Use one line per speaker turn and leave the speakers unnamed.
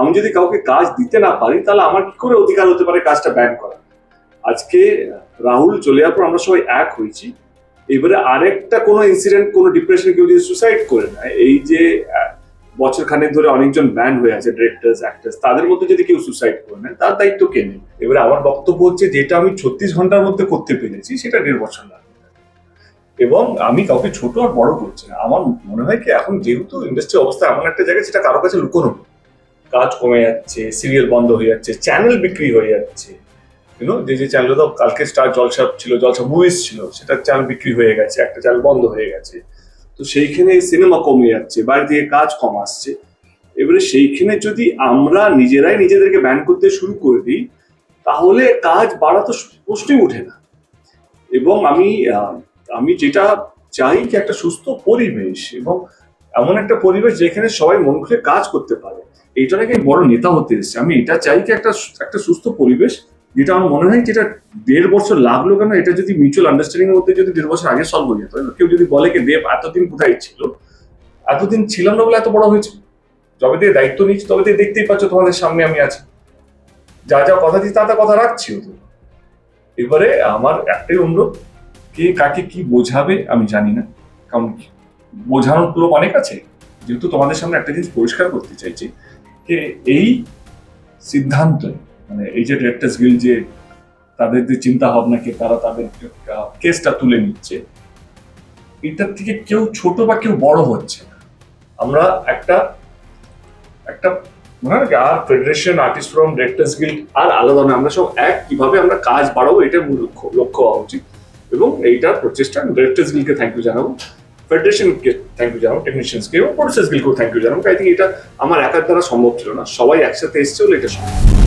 আমি যদি কাউকে কাজ দিতে না পারি তাহলে আমার কি করে অধিকার হতে পারে কাজটা ব্যান করা? আজকে রাহুল চলে যাওয়ার পর আমরা সবাই এক হয়েছি। এবারে আরেকটা কোনো ইনসিডেন্ট, কোনো ডিপ্রেশন, কেউ যদি সুসাইড করে নেয়, এই যে বছর খানেক ধরে অনেকজন ব্যান হয়ে আছে ডিরেক্টর্স, অ্যাক্টর্স, তাদের মধ্যে যদি কেউ সুসাইড করে নেয় তার দায়িত্ব কে নেবে? এবারে আমার বক্তব্য হচ্ছে যেটা আমি 36 ঘন্টার মধ্যে করতে পেরেছি সেটা 1.5 বছর লাগবে। এবং আমি কাউকে ছোট আর বড় করছি না। আমার মনে হয় কি এখন যেহেতু ইন্ডাস্ট্রি অবস্থা এমন একটা জায়গায় যেটা কারো কাছে লুকোনো, কাজ কমে যাচ্ছে, সিরিয়াল বন্ধ হয়ে যাচ্ছে, চ্যানেল বিক্রি হয়ে যাচ্ছে। যে চ্যানেল তো কালকে স্টার জলসা ছিল, জলসা মুভিজ ছিল, সেটা চ্যানেল বিক্রি হয়ে গেছে, একটা চ্যানেল বন্ধ হয়ে গেছে। তো সেইখানে সিনেমা কমে যাচ্ছে, বাইরে থেকে কাজ কম আসছে। এবারে সেইখানে যদি আমরা নিজেরাই নিজেদেরকে ব্যান করতে শুরু করে দিই তাহলে কাজ বাড়া তো প্রশ্নই ওঠে না। এবং আমি যেটা চাই কি একটা সুস্থ পরিবেশ, এবং এমন একটা পরিবেশ যেখানে সবাই মন খুলে কাজ করতে পারে। এইটা নাকি বড় নেতা হতে এসেছে। আমি এটা চাই কি একটা সুস্থ পরিবেশ, যেটা আমার মনে হয় যেটা 1.5 বছর লাগলো কেন, এটা যদি মিউচুয়াল আন্ডারস্ট্যান্ডিং এর মধ্যে যদি 1.5 বছর আগে সলভ হয়ে যেত। কেউ যদি বলে কি দেব এতদিন কোথায় ছিল, এতদিন ছিলাম না বলে এত বড় হয়েছে। যবে দিয়ে দায়িত্ব নিচ্ছি তবে দিয়ে দেখতেই পাচ্ছ তোমাদের সামনে আমি আছি, যা যা কথা দিচ্ছি তা কথা রাখছি। এবারে আমার একটাই অনুরোধ, কে কাকে কি বোঝাবে আমি জানি না, কারণ বোঝানোর লোক অনেক আছে। যেহেতু তোমাদের সামনে একটা জিনিস পরিষ্কার করতে চাইছি যে এই সিদ্ধান্ত, মানে এই যে ডিরেক্টর্স গিল্ড যে তাদের যে চিন্তা ভাবনাকে তারা তাদের কেসটা তুলে নিচ্ছে, এটার থেকে কেউ ছোট বা কেউ বড় হচ্ছে না। আমরা একটা আর federation, artist forum, directors guild আর আলাদা নয়, আমরা সব এক, কিভাবে আমরা কাজ বাড়াবো এটা মূল লক্ষ্য হওয়া উচিত। এবং এইটার প্রচেষ্টা ডিরেক্টর্স গিল্ডকে থ্যাংক ইউ জানাবো, ফেডারেশনকে থ্যাংক ইউ জানাবো, টেকনিশিয়ানসকে এবং প্রডিউসার্স গিল্ডকেও থ্যাংক ইউ জানাবো। আই থিঙ্ক এটা আমার একার দ্বারা সম্ভব ছিল না, সবাই একসাথে এসছে বলে এটা সম্ভব।